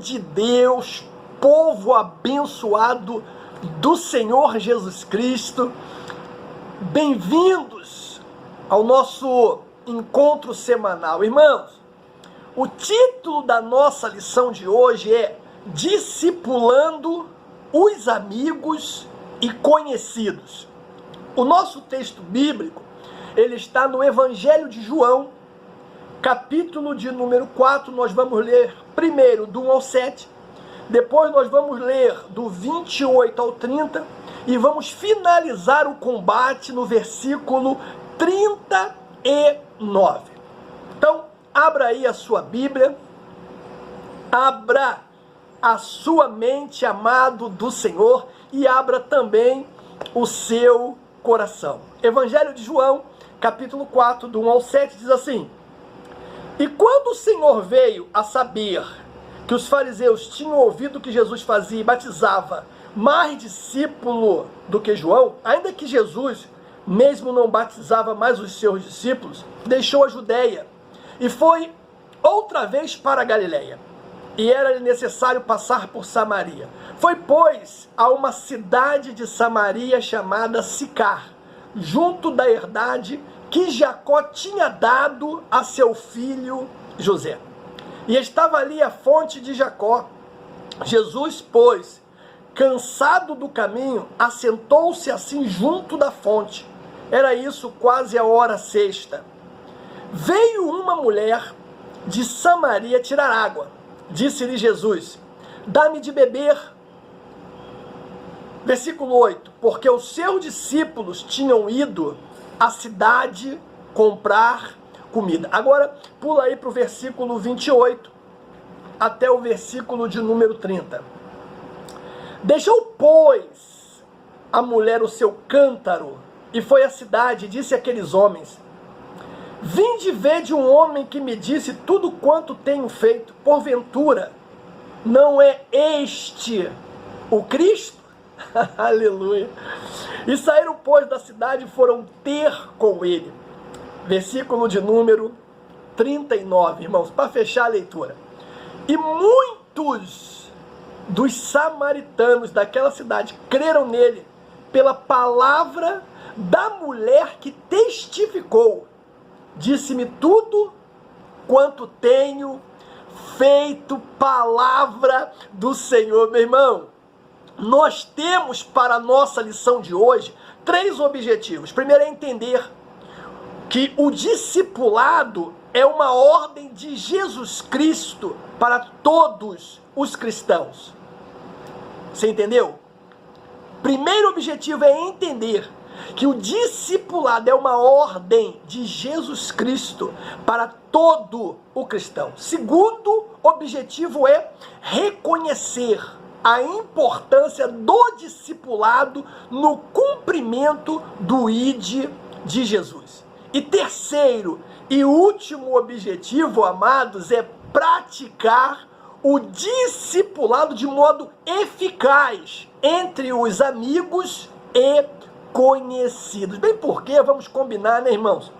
de Deus, povo abençoado do Senhor Jesus Cristo, bem-vindos ao nosso encontro semanal. Irmãos, o título da nossa lição de hoje é Discipulando os Amigos e Conhecidos. O nosso texto bíblico, ele está no Evangelho de João, capítulo de número 4, nós vamos ler primeiro do 1 ao 7, depois nós vamos ler do 28 ao 30 e vamos finalizar o combate no versículo 39. Então, abra aí a sua Bíblia, abra a sua mente, amado do Senhor, e abra também o seu coração. Evangelho de João, capítulo 4, do 1 ao 7, diz assim: E quando o Senhor veio a saber que os fariseus tinham ouvido que Jesus fazia e batizava mais discípulo do que João, ainda que Jesus mesmo não batizava mais os seus discípulos, deixou a Judeia e foi outra vez para a Galileia. E era necessário passar por Samaria. Foi, pois, a uma cidade de Samaria chamada Sicar, junto da herdade que Jacó tinha dado a seu filho José. E estava ali a fonte de Jacó. Jesus, pois, cansado do caminho, assentou-se assim junto da fonte. Era isso quase a hora sexta. Veio uma mulher de Samaria tirar água. Disse-lhe Jesus: Dá-me de beber. Versículo 8. Porque os seus discípulos tinham ido à cidade comprar comida. Agora, pula aí para o versículo 28 até o versículo de número 30. Deixou, pois, a mulher o seu cântaro e foi à cidade e disse àqueles homens: Vinde ver de um homem que me disse tudo quanto tenho feito. Porventura, não é este o Cristo? Aleluia. E saíram, pois, da cidade e foram ter com ele. Versículo de número 39, irmãos, para fechar a leitura. E muitos dos samaritanos daquela cidade creram nele pela palavra da mulher que testificou: Disse-me tudo quanto tenho feito. Palavra do Senhor. Meu irmão, nós temos para a nossa lição de hoje 3 objetivos. Primeiro é entender que o discipulado é uma ordem de Jesus Cristo para todos os cristãos. Você entendeu? Primeiro objetivo é entender que o discipulado é uma ordem de Jesus Cristo para todo o cristão. Segundo objetivo é reconhecer a importância do discipulado no cumprimento do ID de Jesus. E terceiro e último objetivo, amados, é praticar o discipulado de modo eficaz entre os amigos e conhecidos. Bem, porque vamos combinar, né, irmãos?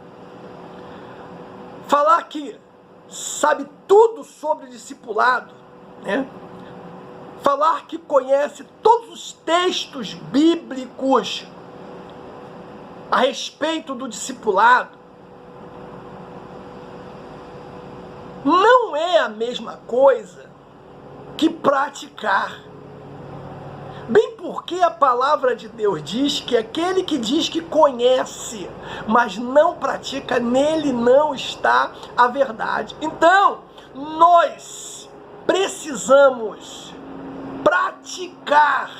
Falar que sabe tudo sobre discipulado, né? Falar que conhece todos os textos bíblicos a respeito do discipulado não é a mesma coisa que praticar. Bem, porque a palavra de Deus diz que aquele que diz que conhece, mas não pratica, nele não está a verdade. Então, nós precisamos praticar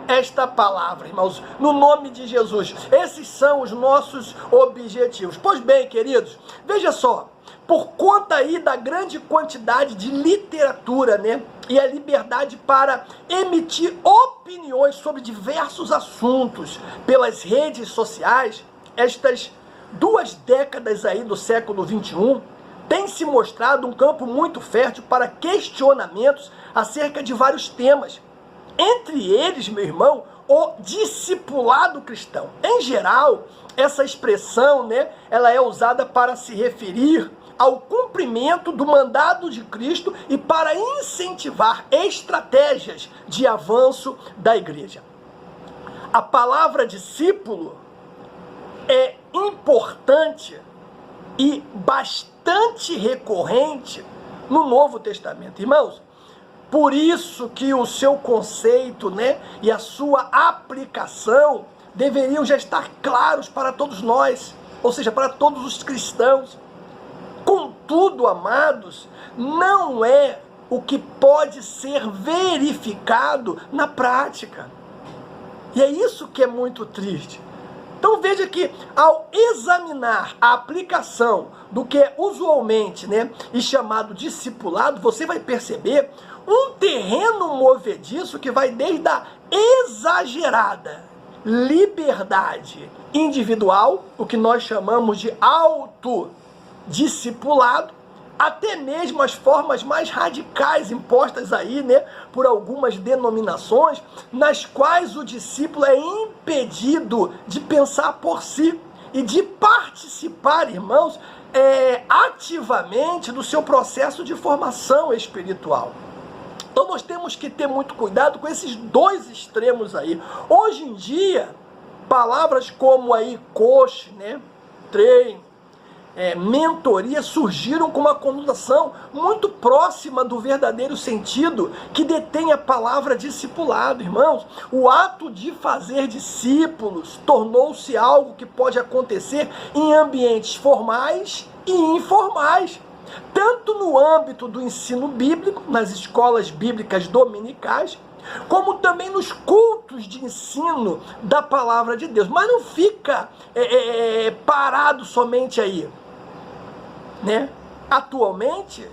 esta palavra, irmãos, no nome de Jesus. Esses são os nossos objetivos. Pois bem, queridos, veja só, por conta aí da grande quantidade de literatura, né, e a liberdade para emitir opiniões sobre diversos assuntos pelas redes sociais, estas 2 décadas aí do século XXI tem se mostrado um campo muito fértil para questionamentos acerca de vários temas. Entre eles, meu irmão, o discipulado cristão. Em geral, essa expressão, né, ela é usada para se referir ao cumprimento do mandado de Cristo e para incentivar estratégias de avanço da igreja. A palavra discípulo é importante e bastante recorrente no Novo Testamento. Irmãos, por isso que o seu conceito, e a sua aplicação deveriam já estar claros para todos nós, ou seja, para todos os cristãos. Contudo, amados, não é o que pode ser verificado na prática. E é isso que é muito triste. Então veja que ao examinar a aplicação do que é usualmente e chamado discipulado, você vai perceber um terreno movediço que vai desde a exagerada liberdade individual, o que nós chamamos de autodiscipulado, até mesmo as formas mais radicais impostas aí, por algumas denominações, nas quais o discípulo é impedido de pensar por si e de participar, irmãos, ativamente do seu processo de formação espiritual. Então nós temos que ter muito cuidado com esses dois extremos aí. Hoje em dia, palavras como aí coach, treino, mentoria surgiram com uma conotação muito próxima do verdadeiro sentido que detém a palavra discipulado, irmãos. O ato de fazer discípulos tornou-se algo que pode acontecer em ambientes formais e informais, tanto no âmbito do ensino bíblico, nas escolas bíblicas dominicais, como também nos cultos de ensino da palavra de Deus. Mas não fica parado somente aí. Atualmente,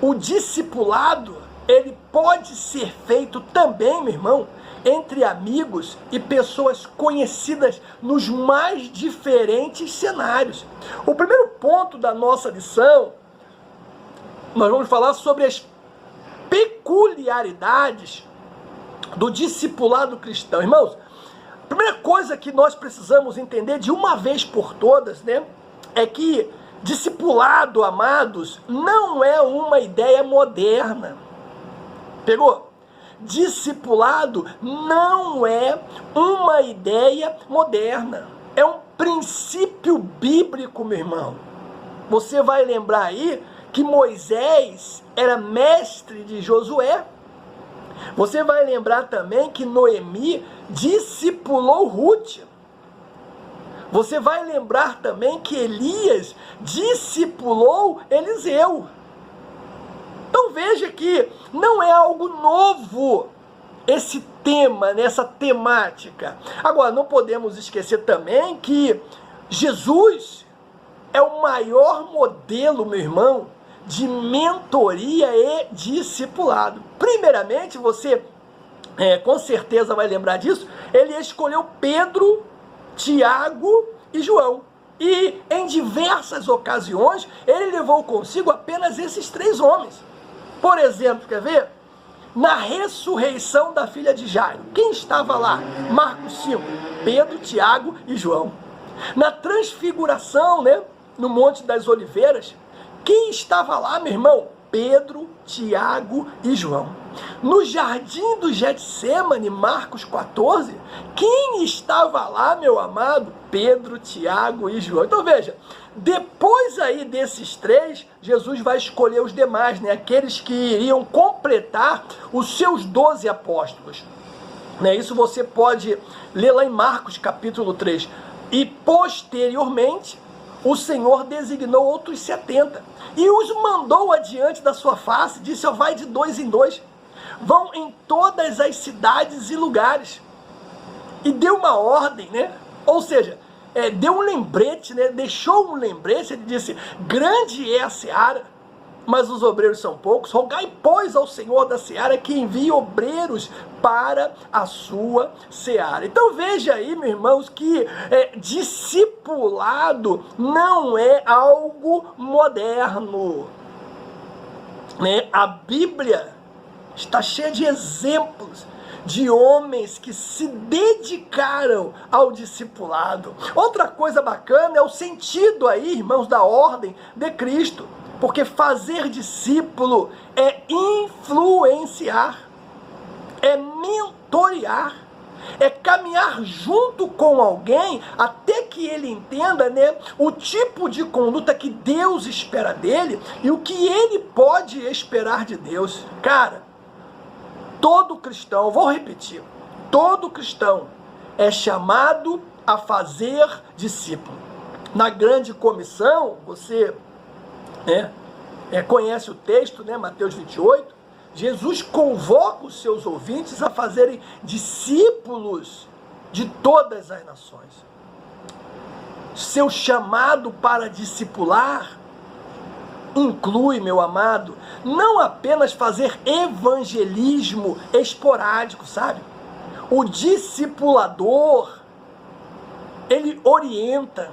o discipulado, ele pode ser feito também, meu irmão, entre amigos e pessoas conhecidas nos mais diferentes cenários. O primeiro ponto da nossa lição, nós vamos falar sobre as peculiaridades do discipulado cristão. Irmãos, a primeira coisa que nós precisamos entender de uma vez por todas, é que discipulado, amados, não é uma ideia moderna. Pegou? Discipulado não é uma ideia moderna. É um princípio bíblico, meu irmão. Você vai lembrar aí que Moisés era mestre de Josué. Você vai lembrar também que Noemi discipulou Ruth. Você vai lembrar também que Elias discipulou Eliseu. Então veja que não é algo novo esse tema, essa temática. Agora, não podemos esquecer também que Jesus é o maior modelo, meu irmão, de mentoria e discipulado. Primeiramente, você com certeza vai lembrar disso, ele escolheu Pedro, Tiago e João. E em diversas ocasiões, ele levou consigo apenas esses 3 homens. Por exemplo, quer ver? Na ressurreição da filha de Jairo, quem estava lá? Marcos 5, Pedro, Tiago e João. Na transfiguração, no Monte das Oliveiras, quem estava lá, meu irmão? Pedro, Tiago e João. No jardim do Getsêmani, Marcos 14, quem estava lá, meu amado? Pedro, Tiago e João. Então veja, depois aí desses 3, Jesus vai escolher os demais, aqueles que iriam completar os seus 12 apóstolos. Isso você pode ler lá em Marcos capítulo 3. E posteriormente, o Senhor designou outros 70 e os mandou adiante da sua face, disse, vai de 2 em 2, vão em todas as cidades e lugares. E deu uma ordem, ou seja, deu um lembrete, deixou um lembrete, ele disse, grande é a seara, mas os obreiros são poucos, rogai, pois, ao Senhor da seara que envie obreiros para a sua seara. Então veja aí, meus irmãos, que discipulado não é algo moderno. A Bíblia está cheia de exemplos de homens que se dedicaram ao discipulado. Outra coisa bacana é o sentido aí, irmãos, da ordem de Cristo, porque fazer discípulo é influenciar, é mentorear, é caminhar junto com alguém até que ele entenda, né, o tipo de conduta que Deus espera dele e o que ele pode esperar de Deus. Cara, todo cristão, vou repetir, todo cristão é chamado a fazer discípulo. Na grande comissão, você conhece o texto, né, Mateus 28, Jesus convoca os seus ouvintes a fazerem discípulos de todas as nações. Seu chamado para discipular inclui, meu amado, não apenas fazer evangelismo esporádico, sabe? O discipulador, ele orienta,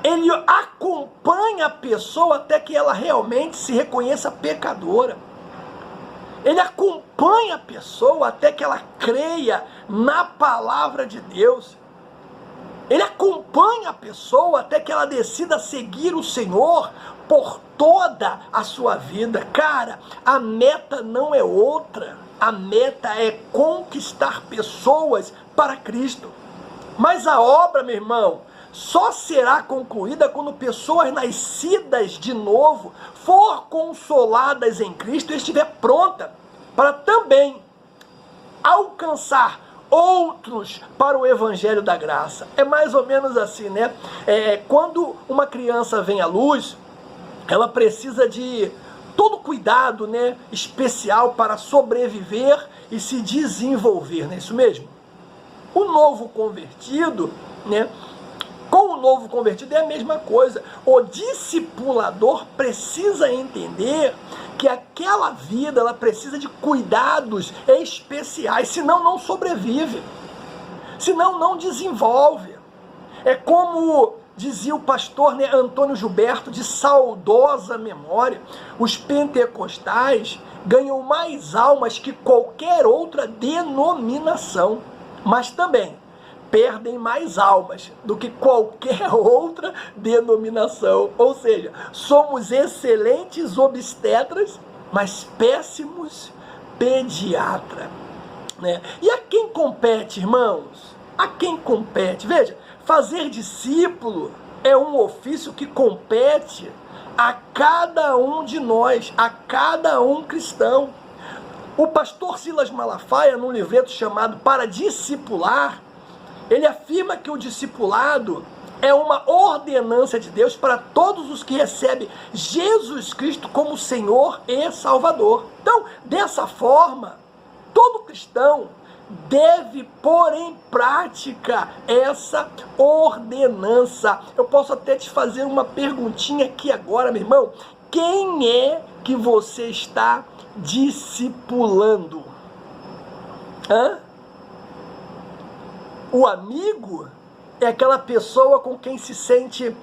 ele acompanha a pessoa até que ela realmente se reconheça pecadora. Ele acompanha a pessoa até que ela creia na palavra de Deus. Ele acompanha a pessoa até que ela decida seguir o Senhor por toda a sua vida. Cara, a meta não é outra. A meta é conquistar pessoas para Cristo. Mas a obra, meu irmão, só será concluída quando pessoas nascidas de novo for consoladas em Cristo e estiver pronta para também alcançar outros para o Evangelho da Graça. É mais ou menos assim, né? Quando uma criança vem à luz, ela precisa de todo cuidado, né, especial para sobreviver e se desenvolver, não é isso mesmo? O novo convertido, né? Com o novo convertido é a mesma coisa. O discipulador precisa entender que aquela vida ela precisa de cuidados especiais, senão não sobrevive, senão não desenvolve. É como dizia o pastor, né, Antônio Gilberto, de saudosa memória, os pentecostais ganham mais almas que qualquer outra denominação, mas também perdem mais almas do que qualquer outra denominação. Ou seja, somos excelentes obstetras, mas péssimos pediatras, né? E a quem compete, irmãos? A quem compete? Veja, fazer discípulo é um ofício que compete a cada um de nós, a cada um cristão. O pastor Silas Malafaia, num livreto chamado Para Discipular, ele afirma que o discipulado é uma ordenança de Deus para todos os que recebem Jesus Cristo como Senhor e Salvador. Então, dessa forma, todo cristão deve pôr em prática essa ordenança. Eu posso até te fazer uma perguntinha aqui agora, meu irmão. Quem é que você está discipulando? O amigo é aquela pessoa com quem se sente,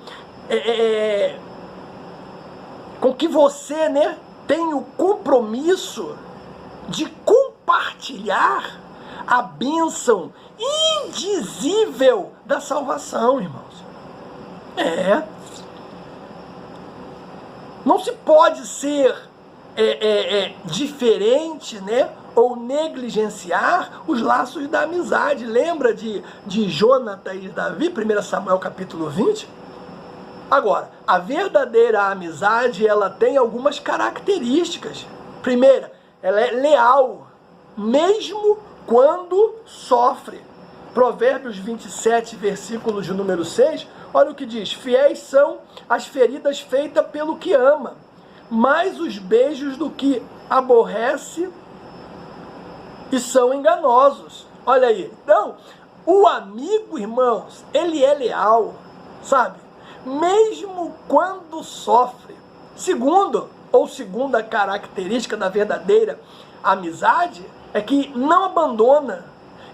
com que você, né, tem o compromisso de compartilhar a bênção indizível da salvação, irmãos. Não se pode ser diferente, né, ou negligenciar os laços da amizade. Lembra de Jonathan e Davi, 1 Samuel capítulo 20? Agora, a verdadeira amizade, ela tem algumas características. Primeira, ela é leal, mesmo quando sofre. Provérbios 27, versículo de número 6, olha o que diz: fiéis são as feridas feitas pelo que ama, mais os beijos do que aborrece e são enganosos. Olha aí. Então, o amigo, irmãos, ele é leal, sabe? Mesmo quando sofre. Segunda característica da verdadeira amizade é que não abandona.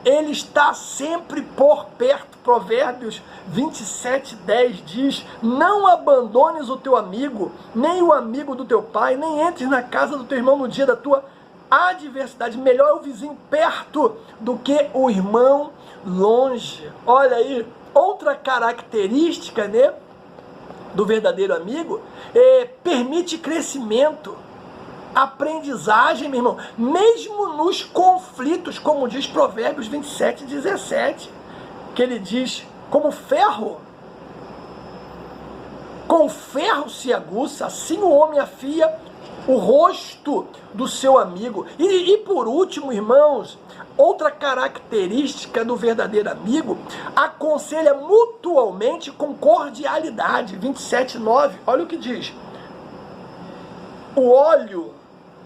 Ele está sempre por perto. Provérbios 27:10 diz: não abandones o teu amigo, nem o amigo do teu pai, nem entres na casa do teu irmão no dia da tua adversidade. Melhor é o vizinho perto do que o irmão longe. Olha aí, outra característica, né, do verdadeiro amigo, permite crescimento, aprendizagem, meu irmão, mesmo nos conflitos, como diz Provérbios 27:17, que ele diz, com ferro se aguça, assim o homem afia o rosto do seu amigo. E por último, irmãos, outra característica do verdadeiro amigo, aconselha mutualmente com cordialidade. 27:9, olha o que diz: o óleo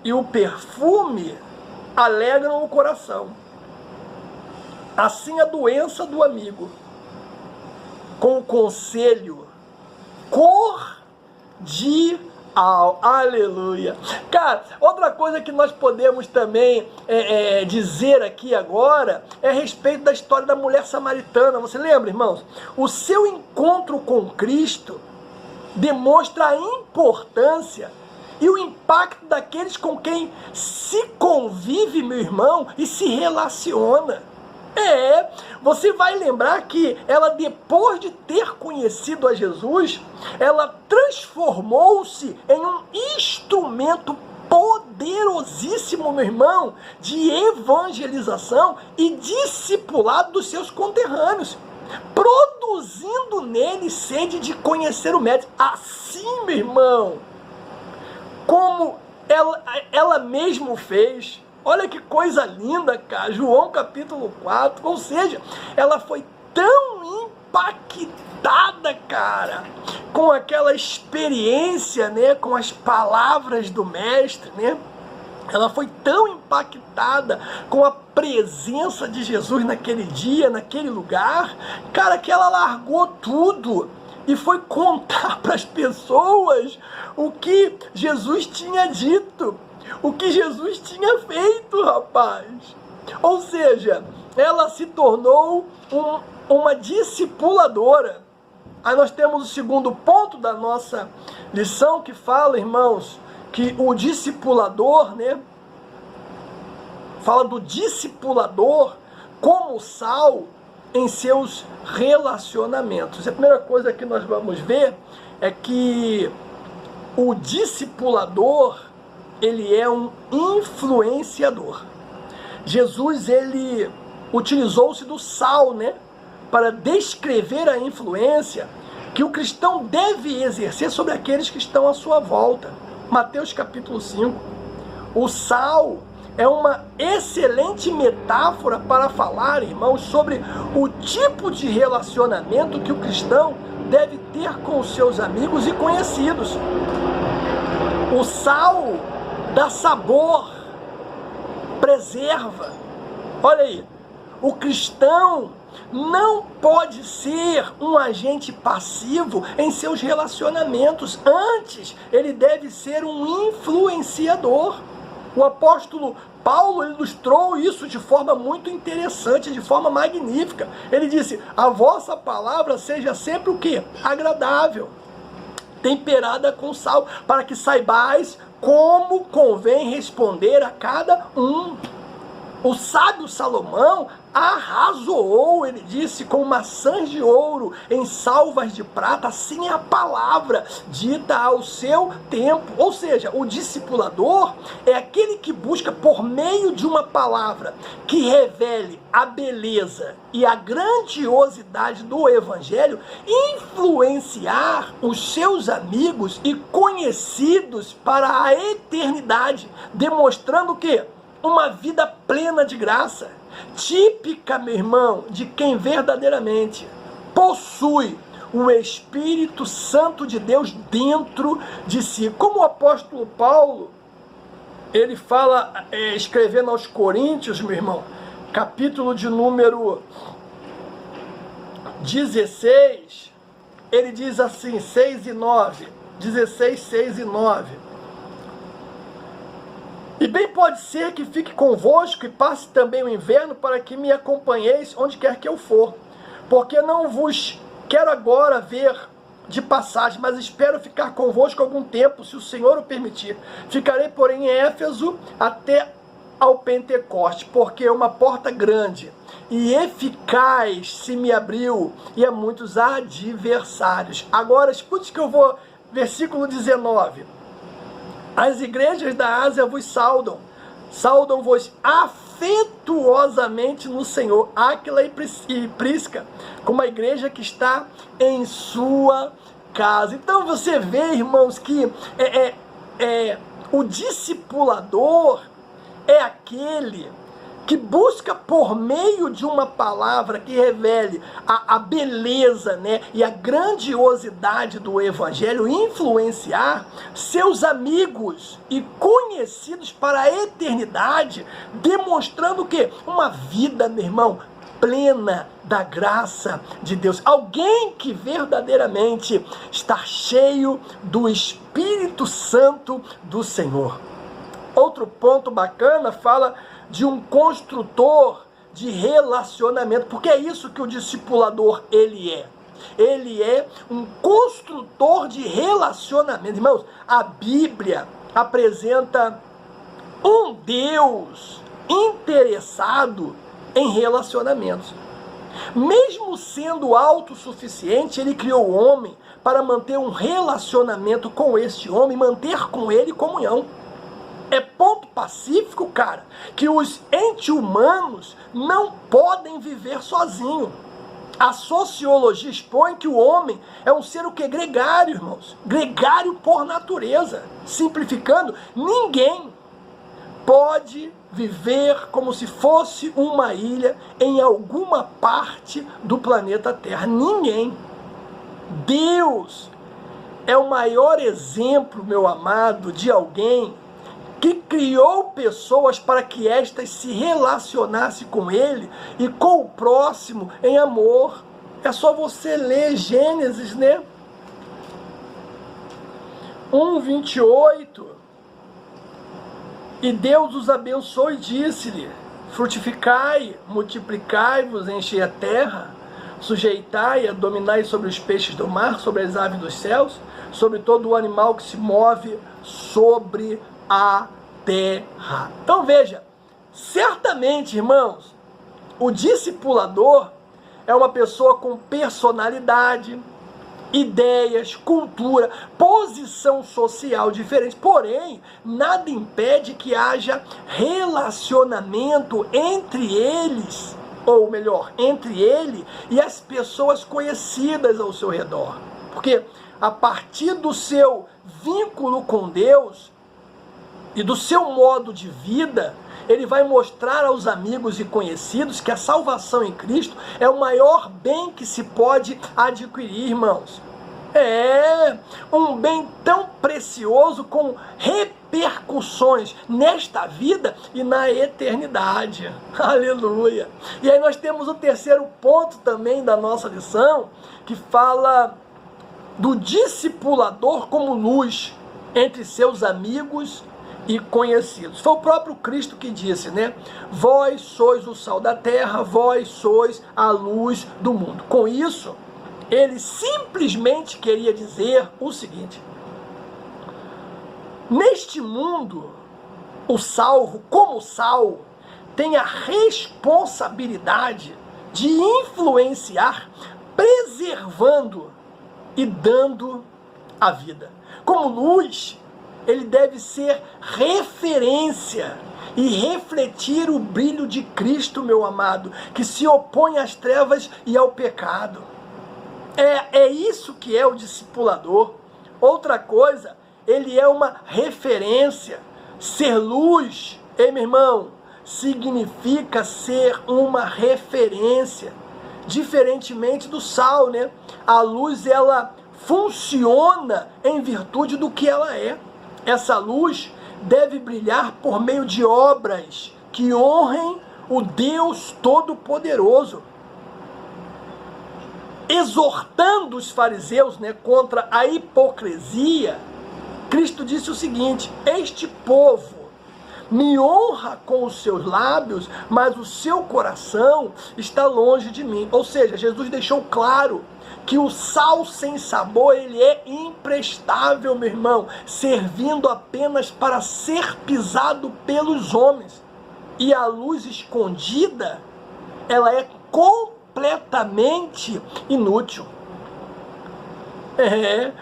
e o perfume alegram o coração, assim a doença do amigo, com o conselho cordial. Aleluia. Cara, outra coisa que nós podemos também dizer aqui agora é a respeito da história da mulher samaritana. Você lembra, irmãos? O seu encontro com Cristo demonstra a importância e o impacto daqueles com quem se convive, meu irmão, e se relaciona. Você vai lembrar que ela, depois de ter conhecido a Jesus, ela transformou-se em um instrumento poderosíssimo, meu irmão, de evangelização e discipulado dos seus conterrâneos, produzindo nele sede de conhecer o Mestre. Assim, meu irmão, como ela mesmo fez. Olha que coisa linda, cara. João capítulo 4. Ou seja, ela foi tão impactada, cara, com aquela experiência, né, com as palavras do mestre, né? Ela foi tão impactada com a presença de Jesus naquele dia, naquele lugar, cara, que ela largou tudo e foi contar para as pessoas o que Jesus tinha dito, o que Jesus tinha feito, rapaz. Ou seja, ela se tornou uma discipuladora. Aí nós temos o segundo ponto da nossa lição, que fala, irmãos, que o discipulador, né, fala do discipulador como sal em seus relacionamentos. A primeira coisa que nós vamos ver é que o discipulador, ele é um influenciador. Jesus, ele utilizou-se do sal, né, para descrever a influência que o cristão deve exercer sobre aqueles que estão à sua volta. Mateus capítulo 5. O sal é uma excelente metáfora para falar, irmãos, sobre o tipo de relacionamento que o cristão deve ter com os seus amigos e conhecidos. O sal dá sabor, preserva. Olha aí, o cristão não pode ser um agente passivo em seus relacionamentos. Antes, ele deve ser um influenciador. O apóstolo Paulo ilustrou isso de forma muito interessante, de forma magnífica. Ele disse: a vossa palavra seja sempre o quê? Agradável, temperada com sal, para que saibais como convém responder a cada um. O sábio Salomão arrazoou, ele disse, com maçãs de ouro em salvas de prata. Assim é a palavra dita ao seu tempo. Ou seja, o discipulador é aquele que busca, por meio de uma palavra que revele a beleza e a grandiosidade do evangelho, influenciar os seus amigos e conhecidos para a eternidade, demonstrando o quê? Uma vida plena de graça, típica, meu irmão, de quem verdadeiramente possui o Espírito Santo de Deus dentro de si. Como o apóstolo Paulo, ele fala, escrevendo aos Coríntios, meu irmão, capítulo de número 16, ele diz assim, 6 e 9, 16, 6 e 9. E bem pode ser que fique convosco e passe também o inverno, para que me acompanheis onde quer que eu for. Porque não vos quero agora ver de passagem, mas espero ficar convosco algum tempo, se o Senhor o permitir. Ficarei, porém, em Éfeso até ao Pentecoste, porque é uma porta grande e eficaz se me abriu, e a muitos adversários. Agora, escute que eu vou, versículo 19. As igrejas da Ásia vos saudam-vos afetuosamente no Senhor, Áquila e Prisca, como a igreja que está em sua casa. Então você vê, irmãos, que o discipulador é aquele que busca por meio de uma palavra que revele a beleza, né, e a grandiosidade do evangelho, influenciar seus amigos e conhecidos para a eternidade, demonstrando o quê? Uma vida, meu irmão, plena da graça de Deus. Alguém que verdadeiramente está cheio do Espírito Santo do Senhor. Outro ponto bacana fala de um construtor de relacionamento, porque é isso que o discipulador ele é. Ele é um construtor de relacionamento. Irmãos, a Bíblia apresenta um Deus interessado em relacionamentos. Mesmo sendo autossuficiente, ele criou o homem para manter um relacionamento com este homem, manter com ele comunhão. É ponto pacífico, cara, que os entes humanos não podem viver sozinhos. A sociologia expõe que o homem é um ser o que? Gregário, irmãos. Gregário por natureza. Simplificando, ninguém pode viver como se fosse uma ilha em alguma parte do planeta Terra. Ninguém. Deus é o maior exemplo, meu amado, de alguém que criou pessoas para que estas se relacionassem com ele e com o próximo em amor. É só você ler Gênesis, né? 1:28. E Deus os abençoou e disse-lhe: frutificai, multiplicai-vos, enchei a terra, sujeitai-a, dominai sobre os peixes do mar, sobre as aves dos céus, sobre todo o animal que se move sobre a terra. Então veja, certamente, irmãos, o discipulador é uma pessoa com personalidade, ideias, cultura, posição social diferente. Porém, nada impede que haja relacionamento entre eles, ou melhor, entre ele e as pessoas conhecidas ao seu redor. Porque a partir do seu vínculo com Deus e do seu modo de vida, ele vai mostrar aos amigos e conhecidos que a salvação em Cristo é o maior bem que se pode adquirir, irmãos. É um bem tão precioso com repercussões nesta vida e na eternidade. Aleluia! E aí nós temos o terceiro ponto também da nossa lição, que fala do discipulador como luz entre seus amigos e conhecidos. Foi o próprio Cristo que disse, né? Vós sois o sal da terra, vós sois a luz do mundo. Com isso, ele simplesmente queria dizer o seguinte: neste mundo, o salvo, como sal, tem a responsabilidade de influenciar, preservando e dando a vida. Como luz, ele deve ser referência e refletir o brilho de Cristo, meu amado, que se opõe às trevas e ao pecado. É isso que é o discipulador. Outra coisa, ele é uma referência. Ser luz, meu irmão, significa ser uma referência. Diferentemente do sal, né? A luz, ela funciona em virtude do que ela é. Essa luz deve brilhar por meio de obras que honrem o Deus Todo-Poderoso. Exortando os fariseus, né, contra a hipocrisia, Cristo disse o seguinte: este povo me honra com os seus lábios, mas o seu coração está longe de mim. Ou seja, Jesus deixou claro que o sal sem sabor, ele é imprestável, meu irmão, servindo apenas para ser pisado pelos homens. e a luz escondida, ela é completamente inútil.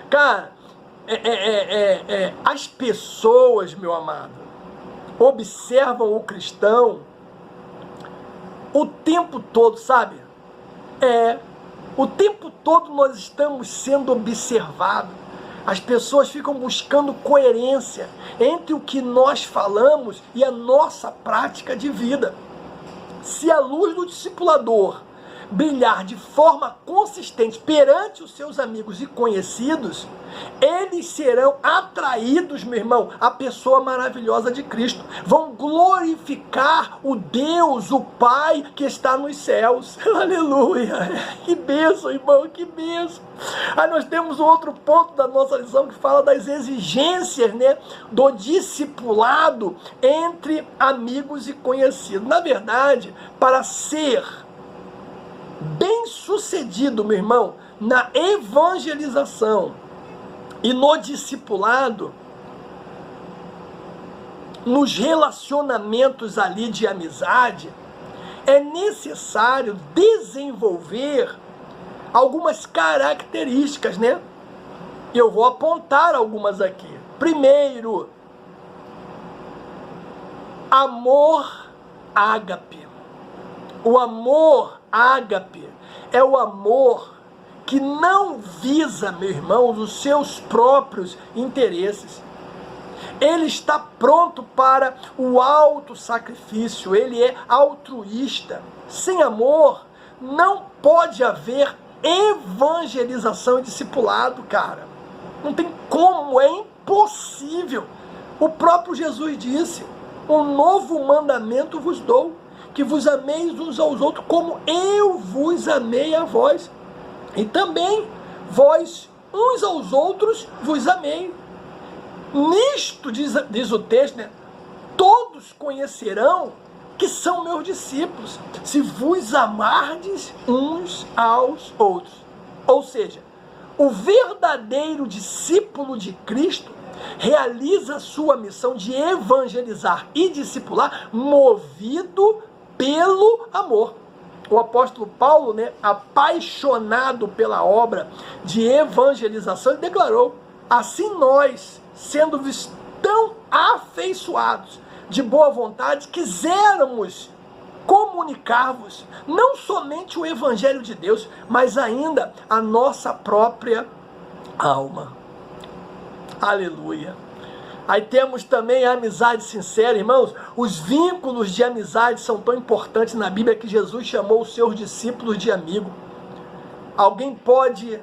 Cara, as pessoas, meu amado, observam o cristão o tempo todo, sabe? O tempo todo nós estamos sendo observados. As pessoas ficam buscando coerência entre o que nós falamos e a nossa prática de vida. Se a luz do discipulador brilhar de forma consistente perante os seus amigos e conhecidos, eles serão atraídos, meu irmão, à pessoa maravilhosa de Cristo. Vão glorificar o Deus, o Pai que está nos céus. Aleluia! Que bênção, irmão, que bênção! Aí nós temos um outro ponto da nossa lição que fala das exigências, né, do discipulado entre amigos e conhecidos. Na verdade, para ser bem-sucedido, meu irmão, na evangelização e no discipulado, nos relacionamentos ali de amizade, é necessário desenvolver algumas características, né? Eu vou apontar algumas aqui. Primeiro, amor ágape. O amor ágape é o amor que não visa, meu irmão, os seus próprios interesses. Ele está pronto para o autossacrifício, ele é altruísta. Sem amor, não pode haver evangelização e discipulado, cara. Não tem como, é impossível. O próprio Jesus disse: um novo mandamento vos dou, que vos ameis uns aos outros como eu vos amei a vós. E também vós uns aos outros vos amei. Nisto, diz o texto, né, todos conhecerão que são meus discípulos, se vos amardes uns aos outros. Ou seja, o verdadeiro discípulo de Cristo realiza sua missão de evangelizar e discipular movido pelo amor. O apóstolo Paulo, né, apaixonado pela obra de evangelização, ele declarou: assim nós, sendo tão afeiçoados de boa vontade, quiséramos comunicar-vos não somente o evangelho de Deus, mas ainda a nossa própria alma. Aleluia. Aí temos também a amizade sincera, irmãos. Os vínculos de amizade são tão importantes na Bíblia que Jesus chamou os seus discípulos de amigo. Alguém pode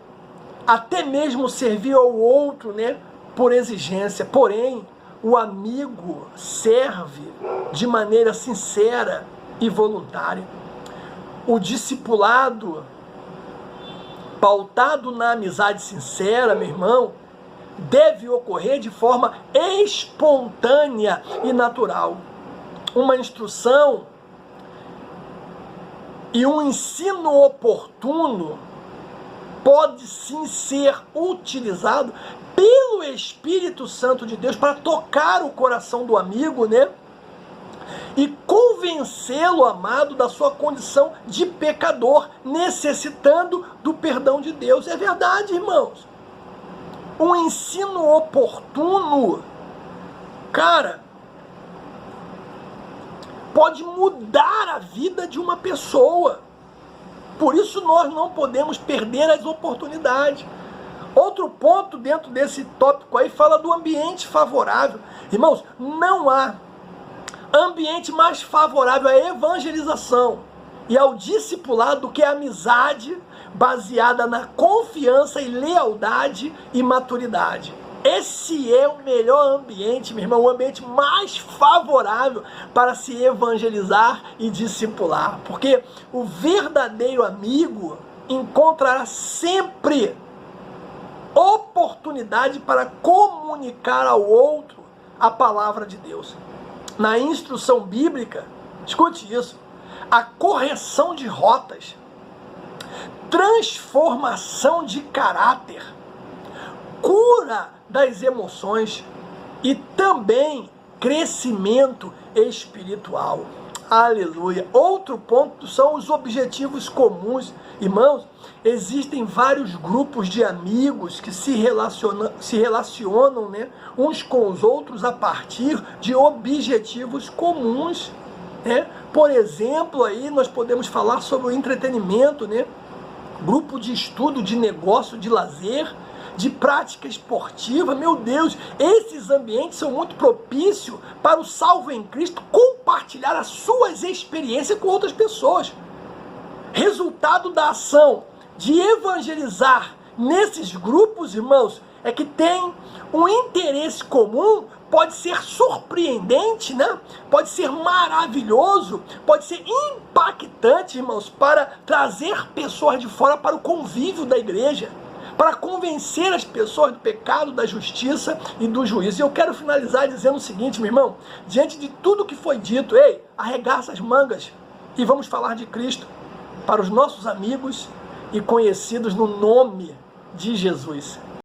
até mesmo servir ao outro, né, por exigência, porém o amigo serve de maneira sincera e voluntária. O discipulado pautado na amizade sincera, meu irmão, deve ocorrer de forma espontânea e natural. Uma instrução e um ensino oportuno pode sim ser utilizado pelo Espírito Santo de Deus para tocar o coração do amigo, né? E convencê-lo, amado, da sua condição de pecador, necessitando do perdão de Deus. É verdade, irmãos. Um ensino oportuno, cara, pode mudar a vida de uma pessoa. Por isso nós não podemos perder as oportunidades. Outro ponto dentro desse tópico aí fala do ambiente favorável. Irmãos, não há ambiente mais favorável à evangelização e ao discipulado do que a amizade baseada na confiança e lealdade e maturidade. Esse é o melhor ambiente, meu irmão, o ambiente mais favorável para se evangelizar e discipular. Porque o verdadeiro amigo encontrará sempre oportunidade para comunicar ao outro a palavra de Deus. Na instrução bíblica, escute isso, a correção de rotas, transformação de caráter, cura das emoções e também crescimento espiritual. Aleluia. Outro ponto são os objetivos comuns. Irmãos, existem vários grupos de amigos que se relacionam, né, uns com os outros a partir de objetivos comuns. Né? Por exemplo, aí nós podemos falar sobre o entretenimento, né? Grupo de estudo, de negócio, de lazer, de prática esportiva. Meu Deus, esses ambientes são muito propícios para o salvo em Cristo compartilhar as suas experiências com outras pessoas. Resultado da ação de evangelizar nesses grupos, irmãos, é que tem um interesse comum, pode ser surpreendente, né? Pode ser maravilhoso, pode ser impactante, irmãos, para trazer pessoas de fora para o convívio da igreja, para convencer as pessoas do pecado, da justiça e do juízo. E eu quero finalizar dizendo o seguinte, meu irmão, diante de tudo que foi dito, ei, arregaça as mangas e vamos falar de Cristo para os nossos amigos e conhecidos no nome de Jesus.